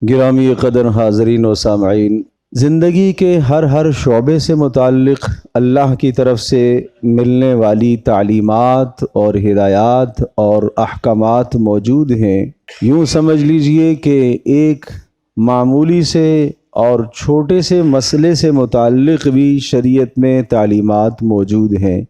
گرامی قدر حاضرین و سامعین، زندگی کے ہر شعبے سے متعلق اللہ کی طرف سے ملنے والی تعلیمات اور ہدایات اور احکامات موجود ہیں۔ یوں سمجھ لیجئے کہ ایک معمولی سے اور چھوٹے سے مسئلے سے متعلق بھی شریعت میں تعلیمات موجود ہیں۔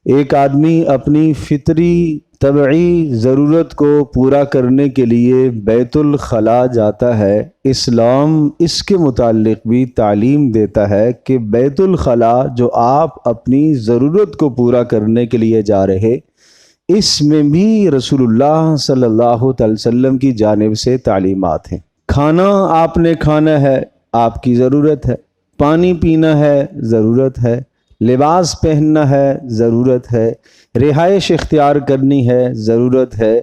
ایک آدمی اپنی فطری طبعی ضرورت کو پورا کرنے کے لیے بیت الخلاء جاتا ہے۔ اسلام اس کے متعلق بھی تعلیم دیتا ہے کہ بیت الخلاء جو آپ اپنی ضرورت کو پورا کرنے کے لیے جا رہے، اس میں بھی رسول اللہ صلی اللہ علیہ وسلم کی جانب سے تعلیمات ہیں۔ کھانا آپ نے کھانا ہے، آپ کی ضرورت ہے۔ پانی پینا ہے، ضرورت ہے۔ لباس پہننا ہے، ضرورت ہے۔ رہائش اختیار کرنی ہے، ضرورت ہے۔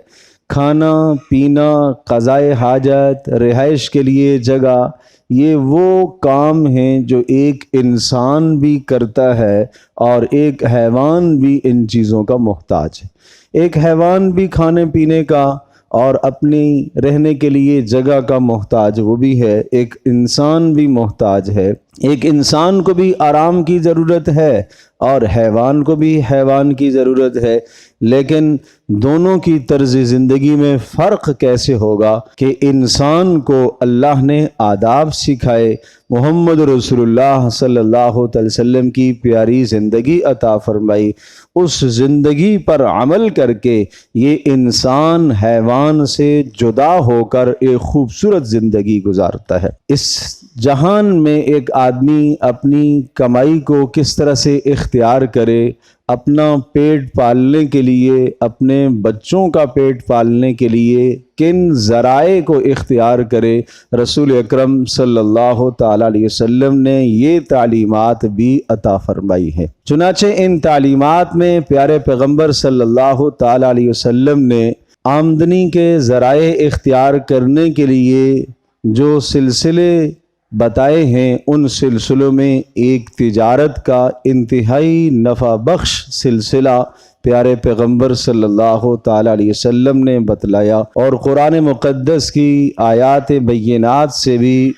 کھانا پینا، قضائے حاجت، رہائش کے لیے جگہ، یہ وہ کام ہیں جو ایک انسان بھی کرتا ہے اور ایک حیوان بھی ان چیزوں کا محتاج ہے۔ ایک حیوان بھی کھانے پینے کا اور اپنی رہنے کے لیے جگہ کا محتاج وہ بھی ہے، ایک انسان بھی محتاج ہے۔ ایک انسان کو بھی آرام کی ضرورت ہے اور حیوان کو بھی حیوان کی ضرورت ہے، لیکن دونوں کی طرز زندگی میں فرق کیسے ہوگا کہ انسان کو اللہ نے آداب سکھائے، محمد رسول اللہ صلی اللہ علیہ وسلم کی پیاری زندگی عطا فرمائی، اس زندگی پر عمل کر کے یہ انسان حیوان سے جدا ہو کر ایک خوبصورت زندگی گزارتا ہے۔ اس جہان میں ایک آدمی اپنی کمائی کو کس طرح سے اختیار کرے، اپنا پیٹ پالنے کے لیے، اپنے بچوں کا پیٹ پالنے کے لیے کن ذرائع کو اختیار کرے، رسول اکرم صلی اللہ تعالیٰ علیہ وسلم نے یہ تعلیمات بھی عطا فرمائی ہیں۔ چنانچہ ان تعلیمات میں پیارے پیغمبر صلی اللہ تعالیٰ علیہ وسلم نے آمدنی کے ذرائع اختیار کرنے کے لیے جو سلسلے بتائے ہیں، ان سلسلوں میں ایک تجارت کا انتہائی نفع بخش سلسلہ پیارے پیغمبر صلی اللہ تعالیٰ علیہ وسلم نے بتلایا، اور قرآن مقدس کی آیات بینات سے بھی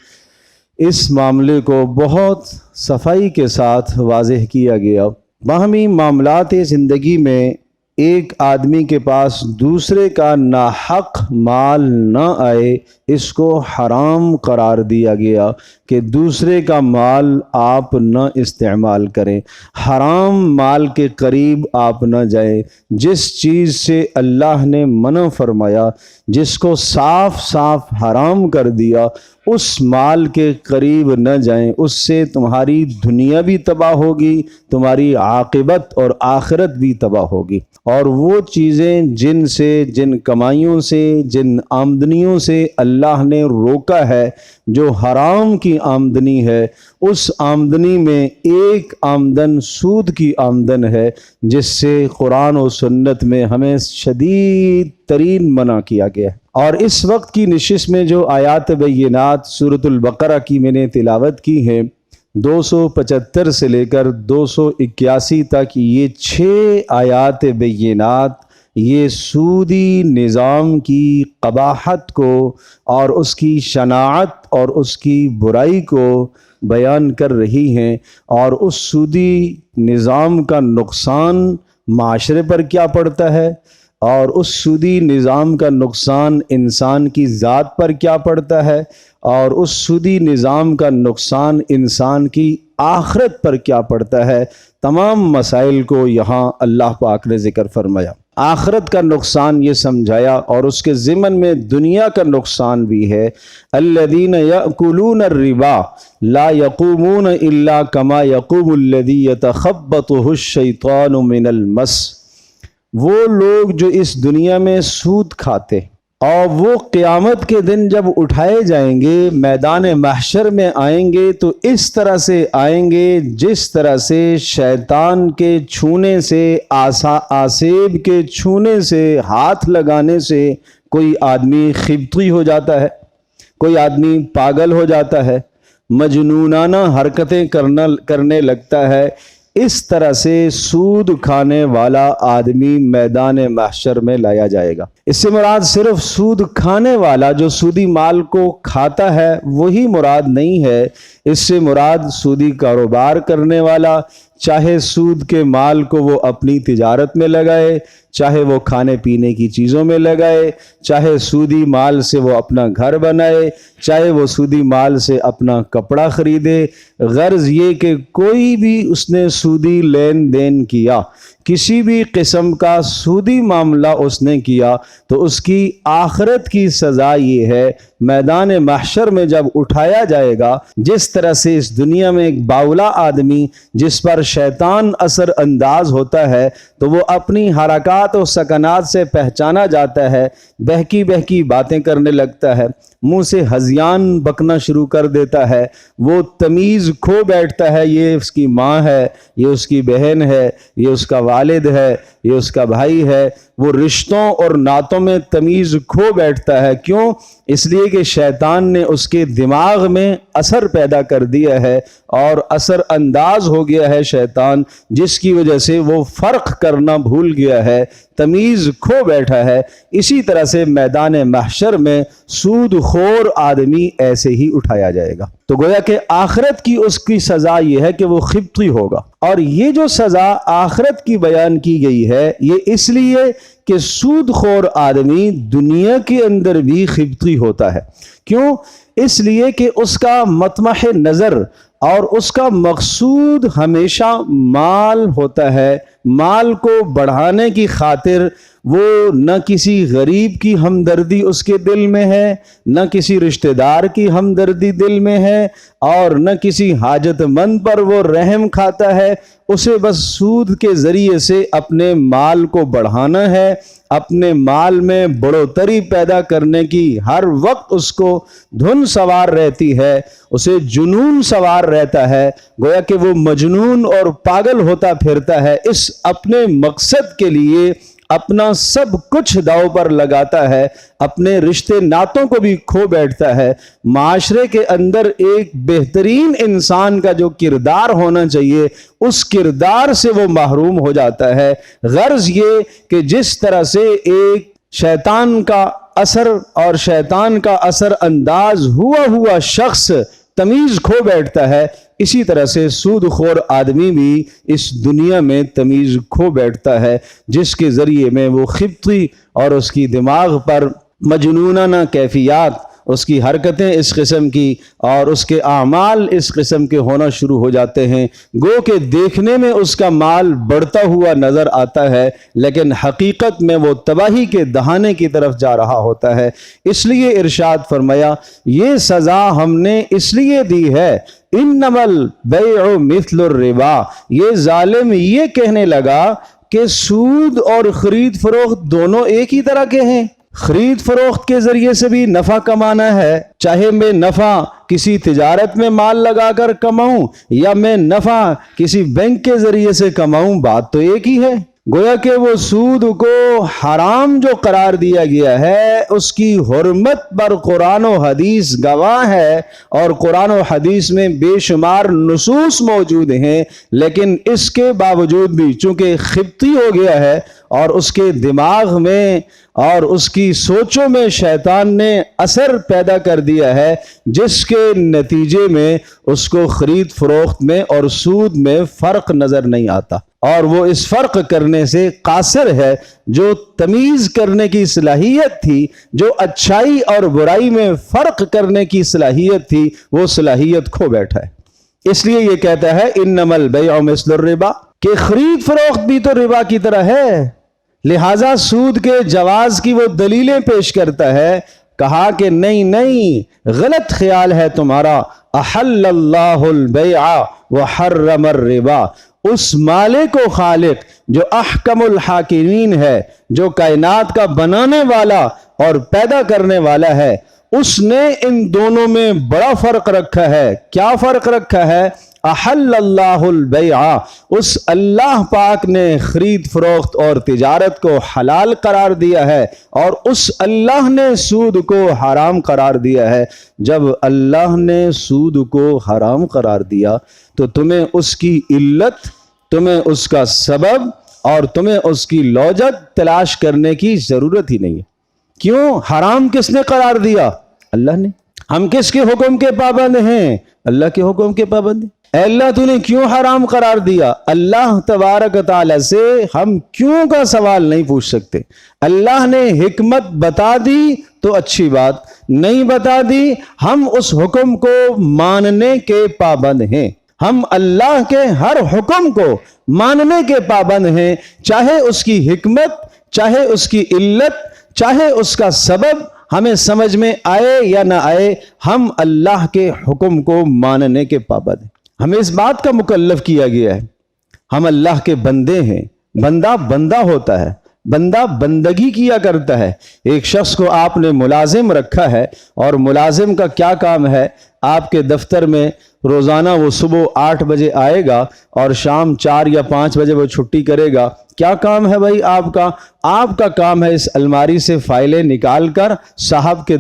اس معاملے کو بہت صفائی کے ساتھ واضح کیا گیا۔ باہمی معاملات زندگی میں ایک آدمی کے پاس دوسرے کا ناحق مال نہ آئے، اس کو حرام قرار دیا گیا کہ دوسرے کا مال آپ نہ استعمال کریں، حرام مال کے قریب آپ نہ جائیں۔ جس چیز سے اللہ نے منع فرمایا، جس کو صاف صاف حرام کر دیا، اس مال کے قریب نہ جائیں، اس سے تمہاری دنیا بھی تباہ ہوگی، تمہاری عاقبت اور آخرت بھی تباہ ہوگی۔ اور وہ چیزیں جن کمائیوں سے، جن آمدنیوں سے اللہ نے روکا ہے، جو حرام کی آمدنی ہے، اس آمدنی میں ایک آمدن سود کی آمدن ہے، جس سے قرآن و سنت میں ہمیں شدید ترین منع کیا گیا ہے۔ اور اس وقت کی نشست میں جو آیات بینات سورۃ البقرہ کی میں نے تلاوت کی ہیں، 275 سے لے کر 281 تک، یہ 6 آیات بینات یہ سودی نظام کی قباحت کو اور اس کی شناعت اور اس کی برائی کو بیان کر رہی ہیں، اور اس سودی نظام کا نقصان معاشرے پر کیا پڑتا ہے، اور اس سودی نظام کا نقصان انسان کی ذات پر کیا پڑتا ہے، اور اس سودی نظام کا نقصان انسان کی آخرت پر کیا پڑتا ہے۔ تمام مسائل کو یہاں اللہ پاک نے ذکر فرمایا۔ آخرت کا نقصان یہ سمجھایا، اور اس کے ضمن میں دنیا کا نقصان بھی ہے۔ الذین یأکلون الربا لا یقومون الا کما یقوم الذی یتخبطہ الشیطان من المس۔ وہ لوگ جو اس دنیا میں سود کھاتے اور وہ قیامت کے دن جب اٹھائے جائیں گے، میدان محشر میں آئیں گے، تو اس طرح سے آئیں گے جس طرح سے شیطان کے چھونے سے، آسیب کے چھونے سے، ہاتھ لگانے سے کوئی آدمی خبطی ہو جاتا ہے، کوئی آدمی پاگل ہو جاتا ہے، مجنونانہ حرکتیں کرنے لگتا ہے۔ اس طرح سے سود کھانے والا آدمی میدان محشر میں لایا جائے گا۔ اس سے مراد صرف سود کھانے والا جو سودی مال کو کھاتا ہے وہی مراد نہیں ہے، اس سے مراد سودی کاروبار کرنے والا، چاہے سود کے مال کو وہ اپنی تجارت میں لگائے، چاہے وہ کھانے پینے کی چیزوں میں لگائے، چاہے سودی مال سے وہ اپنا گھر بنائے، چاہے وہ سودی مال سے اپنا کپڑا خریدے، غرض یہ کہ کوئی بھی اس نے سودی لین دین کیا، کسی بھی قسم کا سودی معاملہ اس نے کیا تو اس کی آخرت کی سزا یہ ہے، میدان محشر میں جب اٹھایا جائے گا، جس طرح سے اس دنیا میں ایک باولا آدمی جس پر شیطان اثر انداز ہوتا ہے تو وہ اپنی حرکات و سکنات سے پہچانا جاتا ہے، بہکی بہکی باتیں کرنے لگتا ہے، منہ سے ہذیان بکنا شروع کر دیتا ہے، وہ تمیز کھو بیٹھتا ہے، یہ اس کی ماں ہے، یہ اس کی بہن ہے، یہ اس کا والد ہے، یہ اس کا بھائی ہے، وہ رشتوں اور نعتوں میں تمیز کھو بیٹھتا ہے۔ کیوں؟ اس لیے کہ شیطان نے اس کے دماغ میں اثر پیدا کر دیا ہے اور اثر انداز ہو گیا ہے شیطان، جس کی وجہ سے وہ فرق کرنا بھول گیا ہے، تمیز کھو بیٹھا ہے۔ اسی طرح سے میدان محشر میں سود خور آدمی ایسے ہی اٹھایا جائے گا۔ تو گویا کہ آخرت کی اس کی سزا یہ ہے کہ وہ خبطی ہوگا، اور یہ جو سزا آخرت کی بیان کی گئی ہے یہ اس لیے کہ سود خور آدمی دنیا کے اندر بھی خبطی ہوتا ہے۔ کیوں؟ اس لیے کہ اس کا مطمح نظر اور اس کا مقصود ہمیشہ مال ہوتا ہے، مال کو بڑھانے کی خاطر وہ نہ کسی غریب کی ہمدردی اس کے دل میں ہے، نہ کسی رشتہ دار کی ہمدردی دل میں ہے، اور نہ کسی حاجت مند پر وہ رحم کھاتا ہے، اسے بس سود کے ذریعے سے اپنے مال کو بڑھانا ہے، اپنے مال میں بڑھوتری پیدا کرنے کی ہر وقت اس کو دھن سوار رہتی ہے، اسے جنون سوار رہتا ہے، گویا کہ وہ مجنون اور پاگل ہوتا پھرتا ہے، اس اپنے مقصد کے لیے اپنا سب کچھ داؤ پر لگاتا ہے، اپنے رشتے ناتوں کو بھی کھو بیٹھتا ہے، معاشرے کے اندر ایک بہترین انسان کا جو کردار ہونا چاہیے اس کردار سے وہ محروم ہو جاتا ہے۔ غرض یہ کہ جس طرح سے ایک شیطان کا اثر اور شیطان کا اثر انداز ہوا شخص تمیز کھو بیٹھتا ہے، اسی طرح سے سود خور آدمی بھی اس دنیا میں تمیز کھو بیٹھتا ہے، جس کے ذریعے میں وہ خبطی اور اس کی دماغ پر مجنونانہ کیفیات، اس کی حرکتیں اس قسم کی اور اس کے اعمال اس قسم کے ہونا شروع ہو جاتے ہیں، گو کہ دیکھنے میں اس کا مال بڑھتا ہوا نظر آتا ہے لیکن حقیقت میں وہ تباہی کے دہانے کی طرف جا رہا ہوتا ہے۔ اس لیے ارشاد فرمایا یہ سزا ہم نے اس لیے دی ہے، انما البیع مثل الربا، یہ ظالم یہ کہنے لگا کہ سود اور خرید فروخت دونوں ایک ہی طرح کے ہیں، خرید فروخت کے ذریعے سے بھی نفع کمانا ہے، چاہے میں نفع کسی تجارت میں مال لگا کر کماؤں یا میں نفع کسی بینک کے ذریعے سے کماؤں، بات تو ایک ہی ہے۔ گویا کہ وہ سود کو حرام جو قرار دیا گیا ہے اس کی حرمت پر قرآن و حدیث گواہ ہے، اور قرآن و حدیث میں بے شمار نصوص موجود ہیں، لیکن اس کے باوجود بھی چونکہ خبطی ہو گیا ہے اور اس کے دماغ میں اور اس کی سوچوں میں شیطان نے اثر پیدا کر دیا ہے، جس کے نتیجے میں اس کو خرید فروخت میں اور سود میں فرق نظر نہیں آتا، اور وہ اس فرق کرنے سے قاصر ہے۔ جو تمیز کرنے کی صلاحیت تھی، جو اچھائی اور برائی میں فرق کرنے کی صلاحیت تھی، وہ صلاحیت کھو بیٹھا ہے۔ اس لیے یہ کہتا ہے انما البیع مثل الربا، کہ خرید فروخت بھی تو ربا کی طرح ہے، لہذا سود کے جواز کی وہ دلیلیں پیش کرتا ہے۔ کہا کہ نہیں غلط خیال ہے تمہارا، احل اللہ البیع وحرم الربا، اس مالک و خالق جو احکم الحاکمین ہے، جو کائنات کا بنانے والا اور پیدا کرنے والا ہے، اس نے ان دونوں میں بڑا فرق رکھا ہے۔ کیا فرق رکھا ہے؟ احل اللہ البیع، اس اللہ پاک نے خرید فروخت اور تجارت کو حلال قرار دیا ہے، اور اس اللہ نے سود کو حرام قرار دیا ہے۔ جب اللہ نے سود کو حرام قرار دیا تو تمہیں اس کی علت تمہیں اس کا سبب اور تمہیں اس کی لوجت تلاش کرنے کی ضرورت ہی نہیں ہے۔ کیوں؟ حرام کس نے قرار دیا؟ اللہ نے۔ ہم کس کے حکم کے پابند ہیں؟ اللہ کے حکم کے پابند ہیں۔ اے اللہ تو نے کیوں حرام قرار دیا؟ اللہ تبارک تعالی سے ہم کیوں کا سوال نہیں پوچھ سکتے۔ اللہ نے حکمت بتا دی تو اچھی بات، نہیں بتا دی ہم اس حکم کو ماننے کے پابند ہیں۔ ہم اللہ کے ہر حکم کو ماننے کے پابند ہیں، چاہے اس کی حکمت، چاہے اس کی علت، چاہے اس کا سبب ہمیں سمجھ میں آئے یا نہ آئے، ہم اللہ کے حکم کو ماننے کے پابند ہیں۔ ہمیں اس بات کا مکلف کیا گیا ہے، ہم اللہ کے بندے ہیں۔ بندہ بندہ ہوتا ہے، بندہ بندگی کیا کرتا ہے۔ ایک شخص کو آپ نے ملازم رکھا ہے، اور ملازم کا کیا کام ہے؟ آپ کے دفتر میں روزانہ وہ صبح 8 بجے آئے گا اور شام 4 یا 5 بجے وہ چھٹی کرے گا۔ کیا کام ہے بھائی آپ کا؟ آپ کا کام ہے اس الماری سے فائلیں نکال کر صاحب کے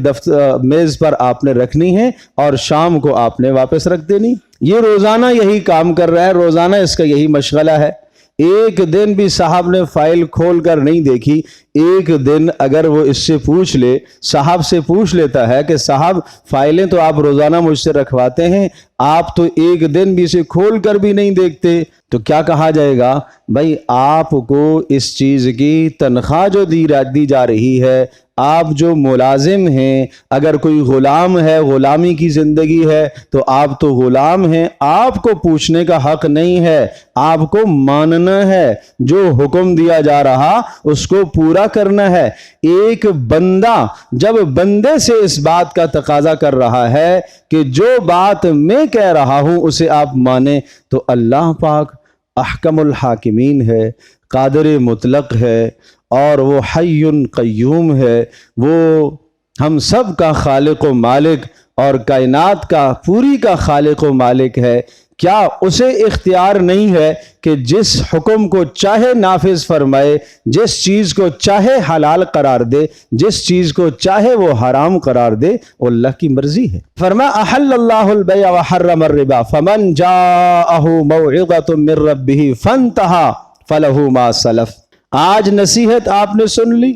میز پر آپ نے رکھنی ہے، اور شام کو آپ نے واپس رکھ دینی۔ یہ روزانہ یہی کام کر رہا ہے، روزانہ اس کا یہی مشغلہ ہے۔ ایک دن بھی صاحب نے فائل کھول کر نہیں دیکھی۔ ایک دن اگر وہ اس سے پوچھ لے، صاحب سے پوچھ لیتا ہے کہ صاحب فائلیں تو آپ روزانہ مجھ سے رکھواتے ہیں، آپ تو ایک دن بھی اسے کھول کر بھی نہیں دیکھتے، تو کیا کہا جائے گا؟ بھائی آپ کو اس چیز کی تنخواہ جو دی جا رہی ہے، آپ جو ملازم ہیں، اگر کوئی غلام ہے، غلامی کی زندگی ہے، تو آپ تو غلام ہیں، آپ کو پوچھنے کا حق نہیں ہے، آپ کو ماننا ہے، جو حکم دیا جا رہا اس کو پورا کرنا ہے۔ ایک بندہ جب بندے سے اس بات کا تقاضا کر رہا ہے کہ جو بات میں کہہ رہا ہوں اسے آپ مانیں، تو اللہ پاک احکم الحاکمین ہے، قادر مطلق ہے، اور وہ حی قیوم ہے، وہ ہم سب کا خالق و مالک اور کائنات کا پوری کا خالق و مالک ہے۔ کیا اسے اختیار نہیں ہے کہ جس حکم کو چاہے نافذ فرمائے، جس چیز کو چاہے حلال قرار دے، جس چیز کو چاہے وہ حرام قرار دے؟ وہ اللہ کی مرضی ہے۔ فرمایا احل اللہ البیع وحرم الربا فمن جاءہ موعظۃ من ربہ فانتہی فلہ ما سلف۔ آج نصیحت آپ نے سن لی،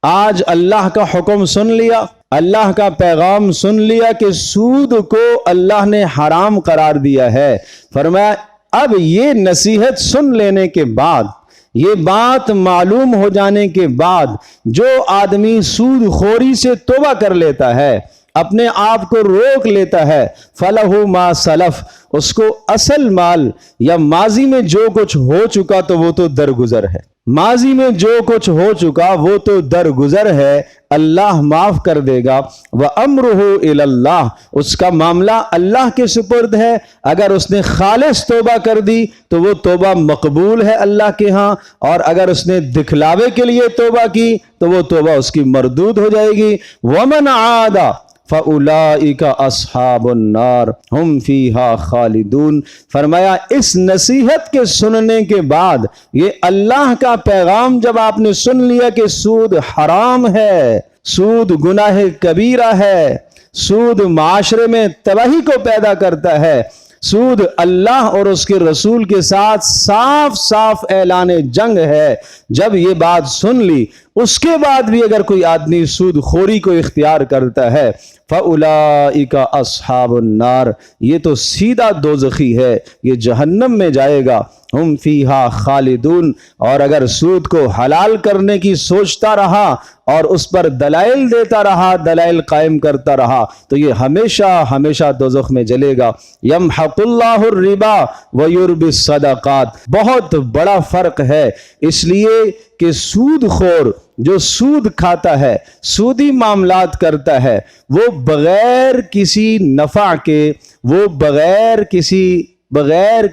آج اللہ کا حکم سن لیا، اللہ کا پیغام سن لیا کہ سود کو اللہ نے حرام قرار دیا ہے۔ فرمایا اب یہ نصیحت سن لینے کے بعد، یہ بات معلوم ہو جانے کے بعد، جو آدمی سود خوری سے توبہ کر لیتا ہے، اپنے آپ کو روک لیتا ہے، فَلَهُ مَا سَلَف، اس کو اصل مال یا ماضی میں جو کچھ ہو چکا تو وہ تو درگزر ہے، ماضی میں جو کچھ ہو چکا وہ تو درگزر ہے، اللہ معاف کر دے گا۔ وَأَمْرُهُ إِلَى اللَّهِ، اس کا معاملہ اللہ کے سپرد ہے۔ اگر اس نے خالص توبہ کر دی تو وہ توبہ مقبول ہے اللہ کے ہاں، اور اگر اس نے دکھلاوے کے لیے توبہ کی تو وہ توبہ اس کی مردود ہو جائے گی۔ وَمَنْ عَادَ فَأُولَئِكَ أَصْحَابُ النَّارِ هُمْ فِيهَا خَالِدُونَ۔ فرمایا اس نصیحت کے سننے کے بعد، یہ اللہ کا پیغام جب آپ نے سن لیا کہ سود حرام ہے، سود گناہ کبیرہ ہے، سود معاشرے میں تباہی کو پیدا کرتا ہے، سود اللہ اور اس کے رسول کے ساتھ صاف صاف اعلان جنگ ہے، جب یہ بات سن لی، اس کے بعد بھی اگر کوئی آدمی سود خوری کو اختیار کرتا ہے، فَأُولَئِكَ أَصْحَابُ النَّارِ، یہ تو سیدھا دوزخی ہے، یہ جہنم میں جائے گا، ہم فیہا خالدون۔ اور اگر سود کو حلال کرنے کی سوچتا رہا اور اس پر دلائل دیتا رہا، دلائل قائم کرتا رہا، تو یہ ہمیشہ ہمیشہ دوزخ میں جلے گا۔ یمحق اللہ الربا ویربی الصدقات، بہت بڑا فرق ہے، اس لیے کہ سود خور جو سود کھاتا ہے، سودی معاملات کرتا ہے، وہ بغیر کسی نفع کے، وہ بغیر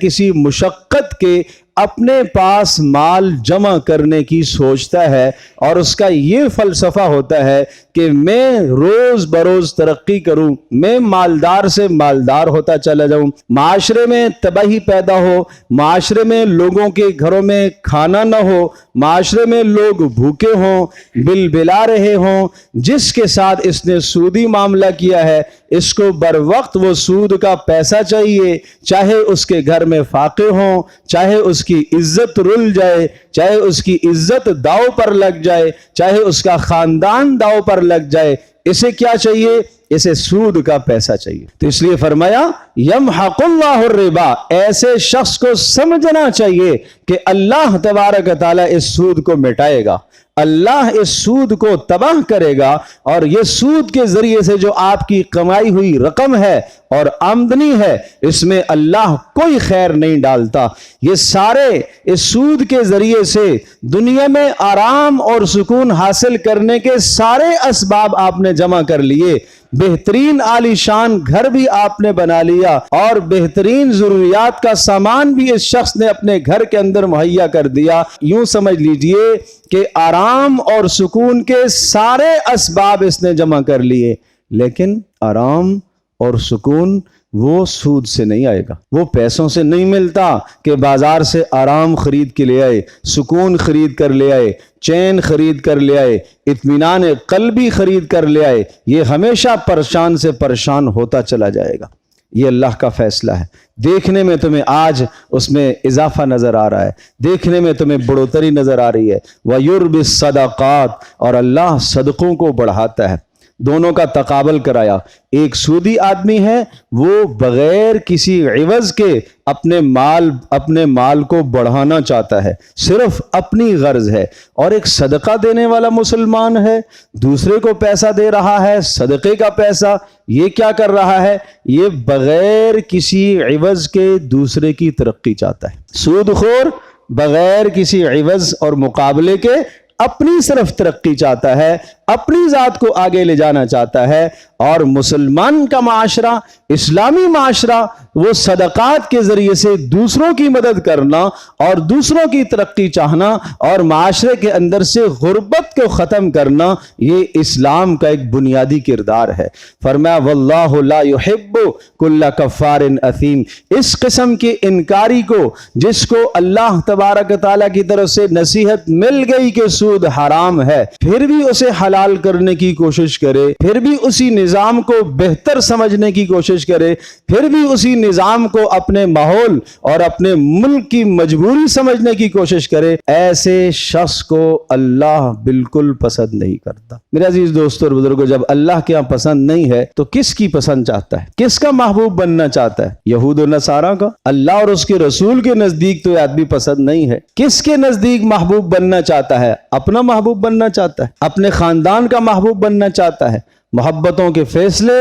کسی مشقت کے اپنے پاس مال جمع کرنے کی سوچتا ہے اور اس کا یہ فلسفہ ہوتا ہے کہ میں روز بروز ترقی کروں، میں مالدار سے مالدار ہوتا چلا جاؤں، معاشرے میں تباہی پیدا ہو، معاشرے میں لوگوں کے گھروں میں کھانا نہ ہو، معاشرے میں لوگ بھوکے ہوں، بل بلا رہے ہوں، جس کے ساتھ اس نے سودی معاملہ کیا ہے اس کو بر وقت وہ سود کا پیسہ چاہیے، چاہے اس کے گھر میں فاقے ہوں، چاہے اس کی عزت رل جائے، چاہے اس کی عزت داؤ پر لگ جائے، چاہے اس کا خاندان داؤ پر لگ جائے، اسے کیا چاہیے؟ اسے سود کا پیسہ چاہیے۔ تو اس لیے فرمایا یمحق اللہ الربا، ایسے شخص کو سمجھنا چاہیے کہ اللہ تبارک و تعالیٰ اس سود کو مٹائے گا، اللہ اس سود کو تباہ کرے گا، اور یہ سود کے ذریعے سے جو آپ کی کمائی ہوئی رقم ہے اور آمدنی ہے اس میں اللہ کوئی خیر نہیں ڈالتا۔ یہ سارے اس سود کے ذریعے سے دنیا میں آرام اور سکون حاصل کرنے کے سارے اسباب آپ نے جمع کر لیے، بہترین عالی شان گھر بھی آپ نے بنا لیا اور بہترین ضروریات کا سامان بھی اس شخص نے اپنے گھر کے اندر مہیا کر دیا۔ یوں سمجھ لیجئے کہ آرام اور سکون کے سارے اسباب اس نے جمع کر لیے، لیکن آرام اور سکون وہ سود سے نہیں آئے گا، وہ پیسوں سے نہیں ملتا کہ بازار سے آرام خرید کے لے آئے، سکون خرید کر لے آئے، چین خرید کر لے آئے، اطمینان قلبی خرید کر لے آئے، یہ ہمیشہ پریشان سے پریشان ہوتا چلا جائے گا۔ یہ اللہ کا فیصلہ ہے۔ دیکھنے میں تمہیں آج اس میں اضافہ نظر آ رہا ہے، دیکھنے میں تمہیں بڑھوتری نظر آ رہی ہے۔ وَيُرْبِ الصَّدَقَاتِ، اور اللہ صدقوں کو بڑھاتا ہے۔ دونوں کا تقابل کرایا، ایک سودی آدمی ہے وہ بغیر کسی عوض کے اپنے مال کو بڑھانا چاہتا ہے، صرف اپنی غرض ہے، اور ایک صدقہ دینے والا مسلمان ہے، دوسرے کو پیسہ دے رہا ہے، صدقے کا پیسہ، یہ کیا کر رہا ہے؟ یہ بغیر کسی عوض کے دوسرے کی ترقی چاہتا ہے۔ سود خور بغیر کسی عوض اور مقابلے کے اپنی صرف ترقی چاہتا ہے، اپنی ذات کو آگے لے جانا چاہتا ہے، اور مسلمان کا معاشرہ، اسلامی معاشرہ، وہ صدقات کے ذریعے سے دوسروں کی مدد کرنا اور دوسروں کی ترقی چاہنا اور معاشرے کے اندر سے غربت کو ختم کرنا، یہ اسلام کا ایک بنیادی کردار ہے۔ فرمایا واللہ لا يحب کل کفار اثیم، اس قسم کے انکاری کو جس کو اللہ تبارک تعالیٰ کی طرف سے نصیحت مل گئی کہ سود حرام ہے، پھر بھی اسے حلال کرنے کی کوشش کرے، پھر بھی اسی نظام کو بہتر سمجھنے کی کوشش کرے، پھر بھی اسی نظام کو اپنے ماحول اور اپنے ملک کی مجبوری سمجھنے کی کوشش کرے، ایسے شخص کو اللہ بالکل پسند نہیں کرتا۔ میرے عزیز دوستو اور بزرگوں، جب اللہ کے یہاں پسند نہیں ہے تو کس کی پسند چاہتا ہے؟ کس کا محبوب بننا چاہتا ہے؟ یہود و نصارہ کا؟ اللہ اور اس کے رسول کے نزدیک تو یہ آدمی پسند نہیں ہے۔ کس کے نزدیک محبوب بننا چاہتا ہے؟ اپنا محبوب بننا چاہتا ہے، اپنے خاندان کا محبوب بننا چاہتا ہے۔ محبتوں کے فیصلے،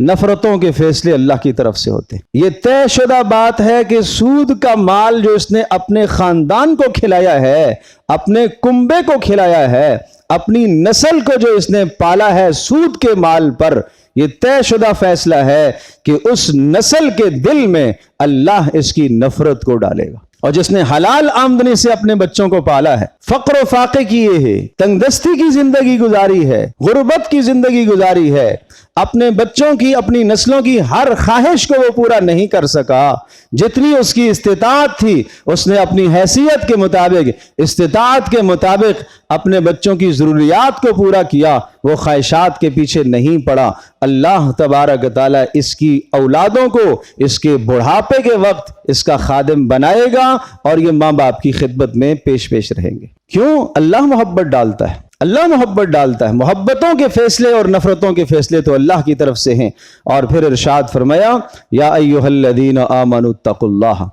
نفرتوں کے فیصلے اللہ کی طرف سے ہوتے ہیں۔ یہ طے شدہ بات ہے کہ سود کا مال جو اس نے اپنے خاندان کو کھلایا ہے، اپنے کنبے کو کھلایا ہے، اپنی نسل کو جو اس نے پالا ہے سود کے مال پر، یہ طے شدہ فیصلہ ہے کہ اس نسل کے دل میں اللہ اس کی نفرت کو ڈالے گا۔ اور جس نے حلال آمدنی سے اپنے بچوں کو پالا ہے، فقر و فاقے کیے ہے، تنگ دستی کی زندگی گزاری ہے، غربت کی زندگی گزاری ہے، اپنے بچوں کی، اپنی نسلوں کی ہر خواہش کو وہ پورا نہیں کر سکا، جتنی اس کی استطاعت تھی اس نے اپنی حیثیت کے مطابق، استطاعت کے مطابق اپنے بچوں کی ضروریات کو پورا کیا، وہ خواہشات کے پیچھے نہیں پڑا۔ اللہ تبارک تعالیٰ اس کی اولادوں کو اس کے بڑھاپے کے وقت اس کا خادم بنائے گا اور یہ ماں باپ کی خدمت میں پیش رہیں گے۔ کیوں؟ اللہ محبت ڈالتا ہے، اللہ محبت ڈالتا ہے۔ محبتوں کے فیصلے اور نفرتوں کے فیصلے تو اللہ کی طرف سے ہیں۔ اور پھر ارشاد فرمایا یا ایھا الذین آمنوا اتقوا اللہ۔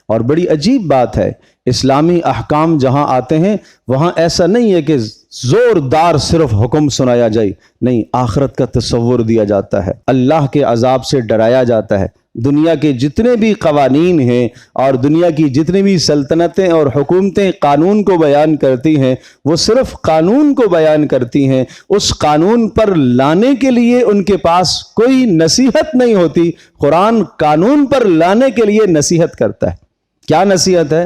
اور بڑی عجیب بات ہے، اسلامی احکام جہاں آتے ہیں وہاں ایسا نہیں ہے کہ زوردار صرف حکم سنایا جائے، نہیں، آخرت کا تصور دیا جاتا ہے، اللہ کے عذاب سے ڈرایا جاتا ہے۔ دنیا کے جتنے بھی قوانین ہیں اور دنیا کی جتنی بھی سلطنتیں اور حکومتیں قانون کو بیان کرتی ہیں، وہ صرف قانون کو بیان کرتی ہیں، اس قانون پر لانے کے لیے ان کے پاس کوئی نصیحت نہیں ہوتی۔ قرآن قانون پر لانے کے لیے نصیحت کرتا ہے۔ کیا نصیحت ہے؟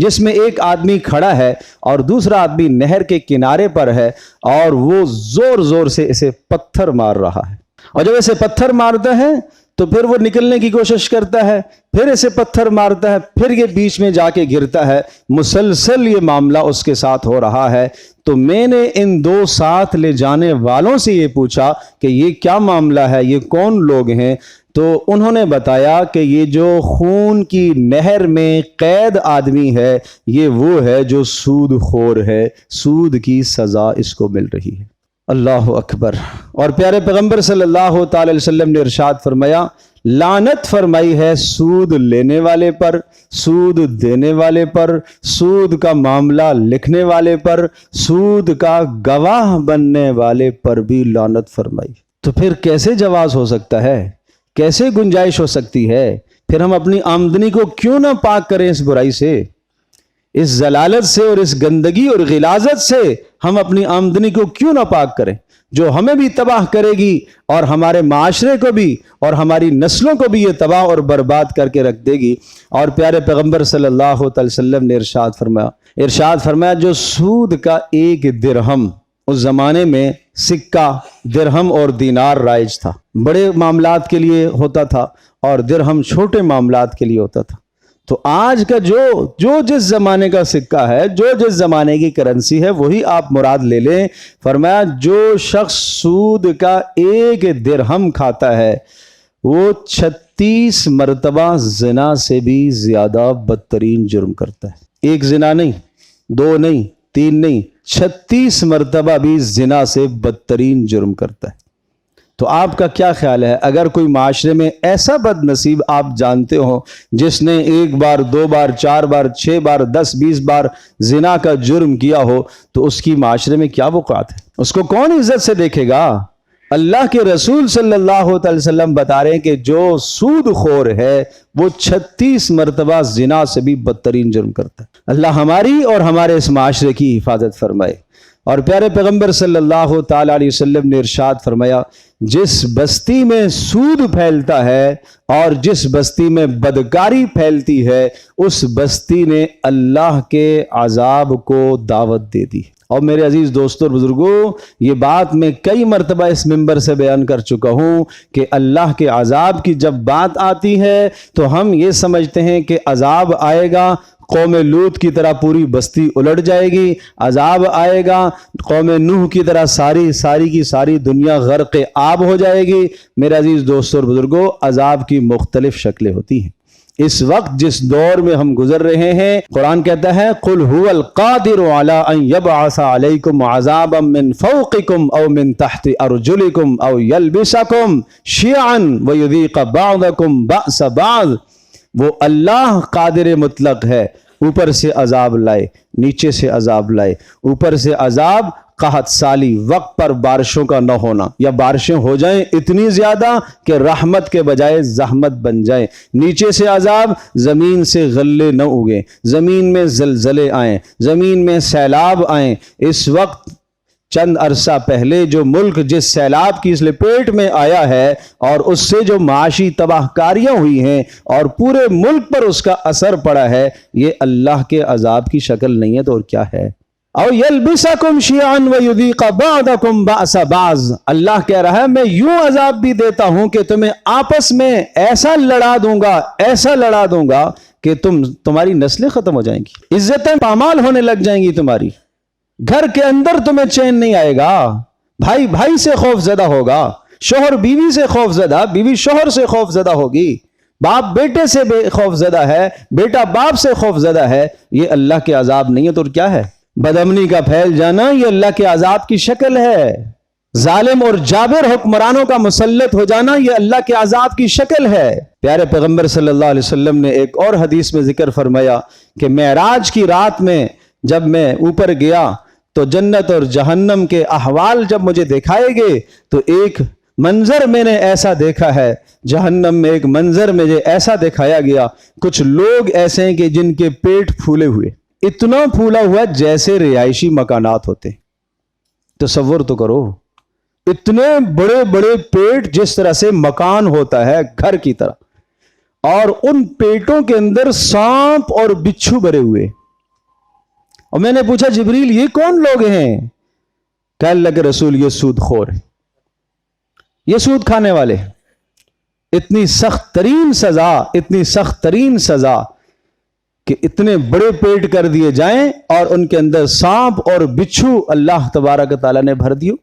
جس میں ایک آدمی کھڑا ہے اور دوسرا آدمی نہر کے کنارے پر ہے اور وہ زور زور سے اسے پتھر مار رہا ہے، اور جب اسے پتھر مارتا ہے تو پھر وہ نکلنے کی کوشش کرتا ہے، پھر اسے پتھر مارتا ہے، پھر یہ بیچ میں جا کے گرتا ہے، مسلسل یہ معاملہ اس کے ساتھ ہو رہا ہے۔ تو میں نے ان دو ساتھ لے جانے والوں سے یہ پوچھا کہ یہ کیا معاملہ ہے، یہ کون لوگ ہیں؟ تو انہوں نے بتایا کہ یہ جو خون کی نہر میں قید آدمی ہے، یہ وہ ہے جو سود خور ہے، سود کی سزا اس کو مل رہی ہے۔ اللہ اکبر۔ اور پیارے پیغمبر صلی اللہ تعالی علیہ وسلم نے ارشاد فرمایا، لعنت فرمائی ہے سود لینے والے پر، سود دینے والے پر، سود کا معاملہ لکھنے والے پر، سود کا گواہ بننے والے پر بھی لعنت فرمائی۔ تو پھر کیسے جواز ہو سکتا ہے، کیسے گنجائش ہو سکتی ہے؟ پھر ہم اپنی آمدنی کو کیوں نہ پاک کریں اس برائی سے، اس ضلالت سے اور اس گندگی اور غلاظت سے ہم اپنی آمدنی کو کیوں نہ پاک کریں، جو ہمیں بھی تباہ کرے گی اور ہمارے معاشرے کو بھی اور ہماری نسلوں کو بھی یہ تباہ اور برباد کر کے رکھ دے گی۔ اور پیارے پیغمبر صلی اللہ علیہ وسلم نے ارشاد فرمایا جو سود کا ایک درہم، اس زمانے میں سکہ درہم اور دینار رائج تھا، بڑے معاملات کے لیے ہوتا تھا اور درہم چھوٹے معاملات کے لیے ہوتا تھا۔ تو آج کا جو جس زمانے کا سکہ ہے، جو جس زمانے کی کرنسی ہے، وہی آپ مراد لے لیں۔ فرمایا جو شخص سود کا ایک درہم کھاتا ہے وہ 36 مرتبہ زنا سے بھی زیادہ بدترین جرم کرتا ہے۔ ایک زنا نہیں، دو نہیں، تین نہیں، 36 مرتبہ بھی زنا سے بدترین جرم کرتا ہے۔ تو آپ کا کیا خیال ہے، اگر کوئی معاشرے میں ایسا بد نصیب آپ جانتے ہو جس نے ایک بار، دو بار، 4 بار، 6 بار، 10، 20 بار زنا کا جرم کیا ہو تو اس کی معاشرے میں کیا وقعت ہے؟ اس کو کون عزت سے دیکھے گا؟ اللہ کے رسول صلی اللہ علیہ وسلم بتا رہے ہیں کہ جو سود خور ہے وہ 36 مرتبہ زنا سے بھی بدترین جرم کرتا ہے۔ اللہ ہماری اور ہمارے اس معاشرے کی حفاظت فرمائے۔ اور پیارے پیغمبر صلی اللہ تعالی علیہ وسلم نے ارشاد فرمایا جس بستی میں سود پھیلتا ہے اور جس بستی میں بدکاری پھیلتی ہے اس بستی نے اللہ کے عذاب کو دعوت دے دی۔ اور میرے عزیز دوستوں اور بزرگوں، یہ بات میں کئی مرتبہ اس منبر سے بیان کر چکا ہوں کہ اللہ کے عذاب کی جب بات آتی ہے تو ہم یہ سمجھتے ہیں کہ عذاب آئے گا، قوم لوط کی طرح پوری بستی الٹ جائے گی، عذاب آئے گا قوم نوح کی طرح ساری کی ساری دنیا غرق آب ہو جائے گی۔ میرے عزیز دوستوں اور بزرگوں، عذاب کی مختلف شکلیں ہوتی ہیں۔ اس وقت جس دور میں ہم گزر رہے ہیں، قرآن کہتا ہے قُلْ هُوَ الْقَادِرُ عَلَىٰ أَن يَبْعَثَ عَلَيْكُمْ عَذَابًا مِّن فَوْقِكُمْ أَوْ مِن تَحْتِ أَرْجُلِكُمْ أَوْ يَلْبِسَكُمْ شِيَعًا وَيُذِيقَ بَعْضَكُمْ بَأْسَ بَعْضٍ۔ وہ اللہ قادر مطلق ہے، اوپر سے عذاب لائے، نیچے سے عذاب لائے۔ اوپر سے عذاب قحط سالی، وقت پر بارشوں کا نہ ہونا، یا بارشیں ہو جائیں اتنی زیادہ کہ رحمت کے بجائے زحمت بن جائیں۔ نیچے سے عذاب، زمین سے غلے نہ اگیں، زمین میں زلزلے آئیں، زمین میں سیلاب آئیں۔ اس وقت چند عرصہ پہلے جو ملک جس سیلاب کی اس لپیٹ میں آیا ہے اور اس سے جو معاشی تباہ کاریاں ہوئی ہیں اور پورے ملک پر اس کا اثر پڑا ہے، یہ اللہ کے عذاب کی شکل نہیں ہے تو اور کیا ہے؟ او یلبسکم شیعا ویذیق بعضکم بأس بعض۔ اللہ کہہ رہا ہے میں یوں عذاب بھی دیتا ہوں کہ تمہیں آپس میں ایسا لڑا دوں گا کہ تمہاری نسلیں ختم ہو جائیں گی، عزتیں پامال ہونے لگ جائیں گی، تمہاری گھر کے اندر تمہیں چین نہیں آئے گا، بھائی بھائی سے خوف زدہ ہوگا، شوہر بیوی سے خوف زدہ، بیوی شوہر سے خوف زدہ ہوگی، باپ بیٹے سے خوف زدہ ہے، بیٹا باپ سے خوف زدہ ہے۔ یہ اللہ کے عذاب نہیں ہے تو کیا ہے؟ بد امنی کا پھیل جانا یہ اللہ کے عذاب کی شکل ہے، ظالم اور جابر حکمرانوں کا مسلط ہو جانا یہ اللہ کے عذاب کی شکل ہے۔ پیارے پیغمبر صلی اللہ علیہ وسلم نے ایک اور حدیث میں ذکر فرمایا کہ معراج کی رات میں جب میں اوپر گیا تو جنت اور جہنم کے احوال جب مجھے دکھائے گئے تو ایک منظر میں نے ایسا دیکھا ہے، جہنم میں ایک منظر مجھے ایسا دکھایا گیا، کچھ لوگ ایسے ہیں کہ جن کے پیٹ پھولے ہوئے، اتنا پھولا ہوا جیسے رہائشی مکانات ہوتے۔ تصور تو کرو، اتنے بڑے بڑے پیٹ جس طرح سے مکان ہوتا ہے گھر کی طرح، اور ان پیٹوں کے اندر سانپ اور بچھو بھرے ہوئے، اور میں نے پوچھا جبریل یہ کون لوگ ہیں؟ کہ اللہ کے رسول یہ سود خور ہے، یہ سود کھانے والے۔ اتنی سخت ترین سزا، اتنی سخت ترین سزا کہ اتنے بڑے پیٹ کر دیے جائیں اور ان کے اندر سانپ اور بچھو اللہ تبارک تعالیٰ نے بھر دیو۔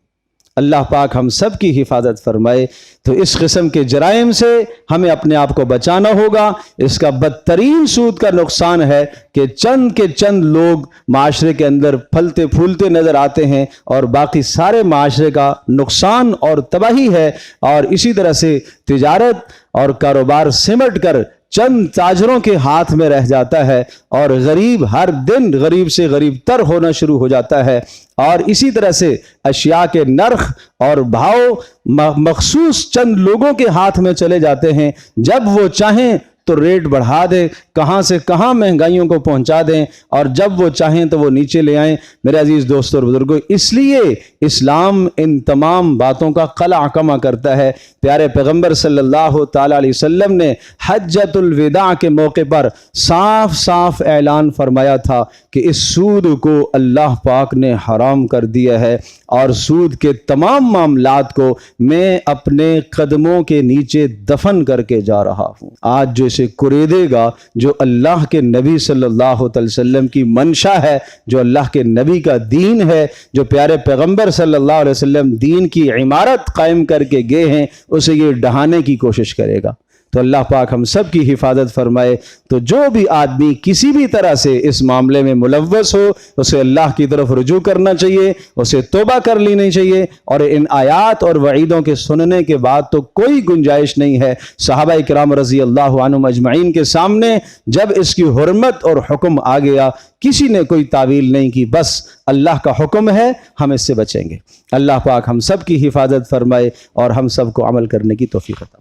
اللہ پاک ہم سب کی حفاظت فرمائے۔ تو اس قسم کے جرائم سے ہمیں اپنے آپ کو بچانا ہوگا۔ اس کا بدترین سود کا نقصان ہے کہ چند کے چند لوگ معاشرے کے اندر پھلتے پھولتے نظر آتے ہیں اور باقی سارے معاشرے کا نقصان اور تباہی ہے۔ اور اسی طرح سے تجارت اور کاروبار سمٹ کر چند تاجروں کے ہاتھ میں رہ جاتا ہے اور غریب ہر دن غریب سے غریب تر ہونا شروع ہو جاتا ہے۔ اور اسی طرح سے اشیاء کے نرخ اور بھاؤ مخصوص چند لوگوں کے ہاتھ میں چلے جاتے ہیں، جب وہ چاہیں تو ریٹ بڑھا دیں، کہاں سے کہاں مہنگائیوں کو پہنچا دیں، اور جب وہ چاہیں تو وہ نیچے لے آئیں۔ میرے عزیز دوستوں اور بزرگوں، اس لیے اسلام ان تمام باتوں کا قلع کما کرتا ہے۔ پیارے پیغمبر صلی اللہ تعالیٰ علیہ وسلم نے حجۃ الوداع کے موقع پر صاف صاف اعلان فرمایا تھا کہ اس سود کو اللہ پاک نے حرام کر دیا ہے، اور سود کے تمام معاملات کو میں اپنے قدموں کے نیچے دفن کر کے جا رہا ہوں۔ آج جو اسے کریدے گا، جو اللہ کے نبی صلی اللہ علیہ وسلم کی منشا ہے، جو اللہ کے نبی کا دین ہے، جو پیارے پیغمبر صلی اللہ علیہ وسلم دین کی عمارت قائم کر کے گئے ہیں، اسے یہ ڈھانے کی کوشش کرے گا۔ تو اللہ پاک ہم سب کی حفاظت فرمائے۔ تو جو بھی آدمی کسی بھی طرح سے اس معاملے میں ملوث ہو، اسے اللہ کی طرف رجوع کرنا چاہیے، اسے توبہ کر لینی چاہیے، اور ان آیات اور وعیدوں کے سننے کے بعد تو کوئی گنجائش نہیں ہے۔ صحابہ کرام رضی اللہ عنہم اجمعین کے سامنے جب اس کی حرمت اور حکم آ گیا، کسی نے کوئی تعویل نہیں کی، بس اللہ کا حکم ہے، ہم اس سے بچیں گے۔ اللہ پاک ہم سب کی حفاظت فرمائے اور ہم سب کو عمل کرنے کی توفیق عطا۔